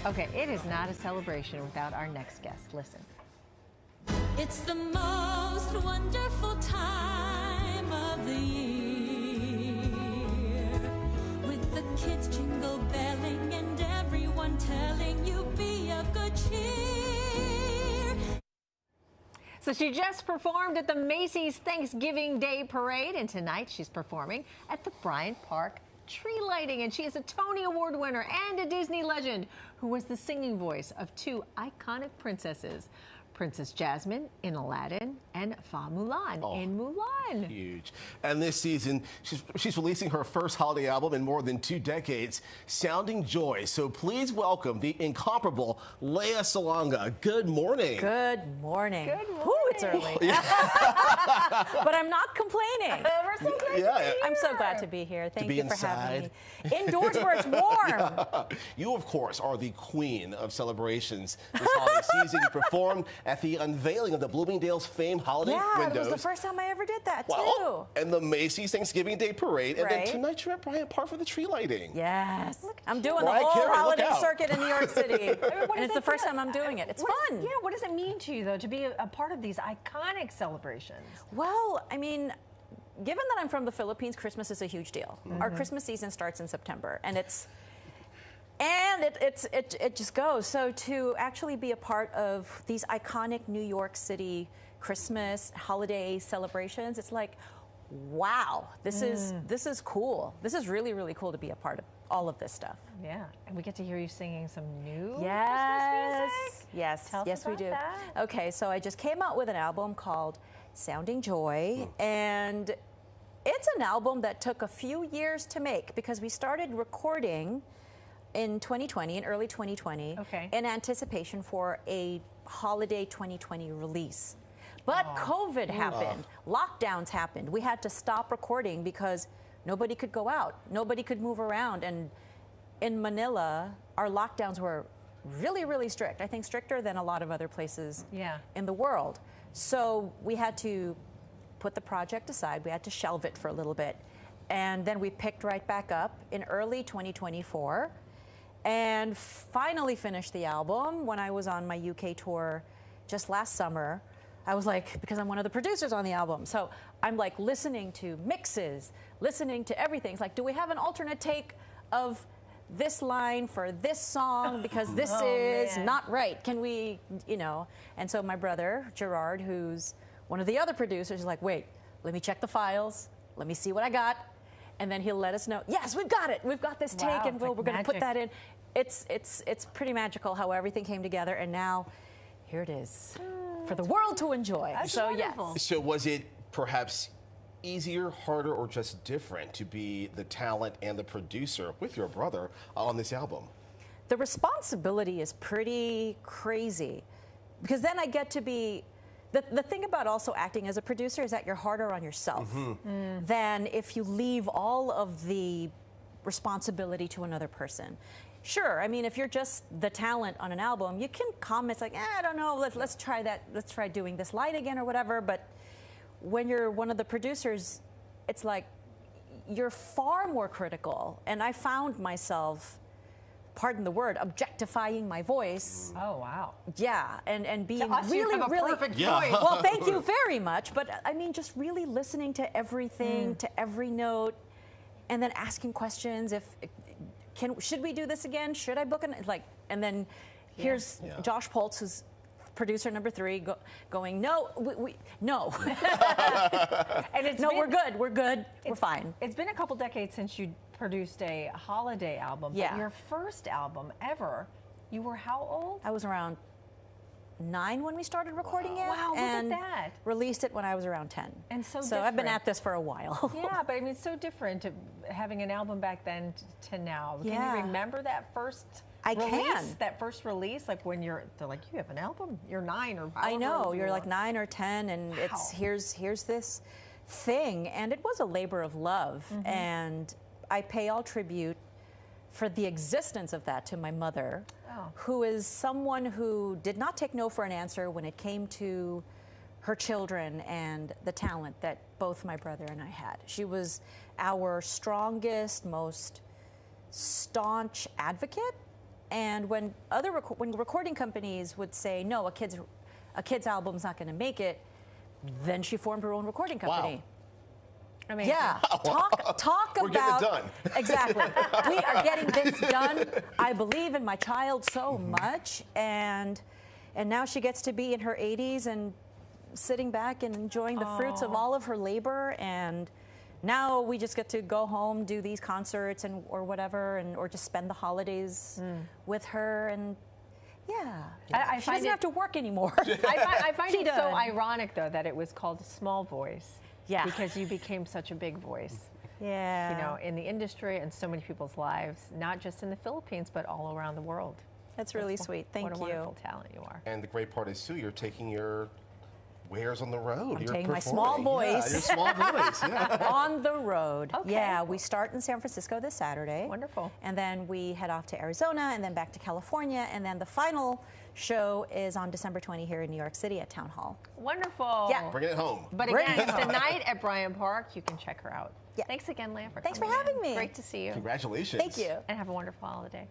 Okay, it is not a celebration without our next guest. Listen. It's the most wonderful time of the year, with the kids jingle belling and everyone telling you be of good cheer. So she just performed at the Macy's Thanksgiving Day Parade, and tonight she's performing at the Bryant Park tree lighting, and she is a Tony Award winner and a Disney legend who was the singing voice of two iconic princesses, Princess Jasmine in Aladdin and Fa Mulan in Mulan. Huge. And this season, she's releasing her first holiday album in more than 2 decades, Sounding Joy. So please welcome the incomparable Lea Salonga. Good morning. Good morning. Good morning. Ooh, it's early. But I'm not complaining. We're so glad to be here. I'm so glad to be here. Thank you for having me. inside. Indoors where it's warm. You, of course, are the queen of celebrations this holiday season. You performed at the unveiling of the Bloomingdale's famed holiday windows. It was the first time I ever did that, Well, too. and the Macy's Thanksgiving Day Parade. And Right. then tonight you're at Bryant Park for the tree lighting. Yes. I'm doing the Mariah whole Carey, look holiday out. circuit in New York City. What And does it's it the first feel- time I'm doing it. It's what fun. Yeah, what does it mean to you, though, to be a part of these iconic celebrations? Well, I mean, given that I'm from the Philippines, Christmas is a huge deal. Our Christmas season starts in September, and it just goes. So to actually be a part of these iconic New York City Christmas holiday celebrations, it's like, wow, this is cool. This is really, really cool to be a part of all of this stuff. Yeah, and we get to hear you singing some new Yes, Christmas music. yes, Tell us yes, we about do. that. Okay, so I just came out with an album called Sounding Joy, and it's an album that took a few years to make because we started recording in 2020, in early 2020, in anticipation for a holiday 2020 release. But COVID happened, lockdowns happened. We had to stop recording because nobody could go out, nobody could move around, and in Manila, our lockdowns were really, really strict. I think stricter than a lot of other places in the world. So we had to put the project aside. We had to shelve it for a little bit. And then we picked right back up in early 2024 and finally finished the album when I was on my UK tour just last summer. I was like, because I'm one of the producers on the album, so I'm like listening to mixes, listening to everything. It's like, do we have an alternate take of this line for this song because this is not right? Can we, you know? And so my brother, Gerard, who's one of the other producers, is like, wait, let me check the files. Let me see what I got. And then he'll let us know, yes, we've got it. We've got this take, and we're going to put that in. It's pretty magical how everything came together, and now here it is for the world to enjoy. So yes. So was it perhaps easier, harder, or just different to be the talent and the producer with your brother on this album? The responsibility is pretty crazy because then I get to be, the thing about also acting as a producer is that you're harder on yourself than if you leave all of the responsibility to another person. Sure, I mean, if you're just the talent on an album, you can comment like, I don't know, let's try that, let's try doing this light again or whatever, but when you're one of the producers, it's like you're far more critical. And I found myself, pardon the word, objectifying my voice. Oh, wow. Yeah, and being us, really, you have a really, perfect voice. well, thank you very much. But I mean, just really listening to everything, to every note, and then asking questions. Should we do this again? Should I book and then here's Josh Poltz, who's producer number 3, going, no, no. And it's we're good, we're fine. It's been a couple decades since you produced a holiday album, but your first album ever, you were how old? I was around 9 when we started recording it. Wow, and look at that. Released it when I was around 10. And so I've been at this for a while. Yeah, but I mean, it's so different to having an album back then to now. Can you remember that first release? That first release, like when they're like, you have an album? You're 9 or I know, you're like 9 or 10, and it's here's this thing, and it was a labor of love, and I pay all tribute for the existence of that to my mother, who is someone who did not take no for an answer when it came to her children and the talent that both my brother and I had. She was our strongest, most staunch advocate And when when recording companies would say, no, a kid's album's not going to make it, then she formed her own recording company. Wow. Amazing. Yeah, talk We're about getting it done. Exactly. We are getting this done. I believe in my child so much, and now she gets to be in her 80s and sitting back and enjoying the fruits of all of her labor. And now we just get to go home, do these concerts or whatever, or just spend the holidays with her. And yeah, she doesn't have to work anymore. I find She it so done. ironic, though, that it was called Small Voice. Yeah. Because you became such a big voice. Yeah. You know, in the industry and so many people's lives, not just in the Philippines, but all around the world. That's really sweet. Thank What a you. wonderful talent you are. And the great part is, too, you're taking your wares on the road. I'm You're taking my performing. small Yeah, voice. your small voice, yeah. On the road. Okay. Yeah, we start in San Francisco this Saturday. Wonderful. And then we head off to Arizona and then back to California. And then the final show is on December 20 here in New York City at Town Hall. Wonderful. Yeah. Bringing it home. But Bring again, it home. tonight at Bryant Park, you can check her out. Yeah. Thanks again, Lea, for Thanks for coming in. having me. Great to see you. Congratulations. Thank you. And have a wonderful holiday.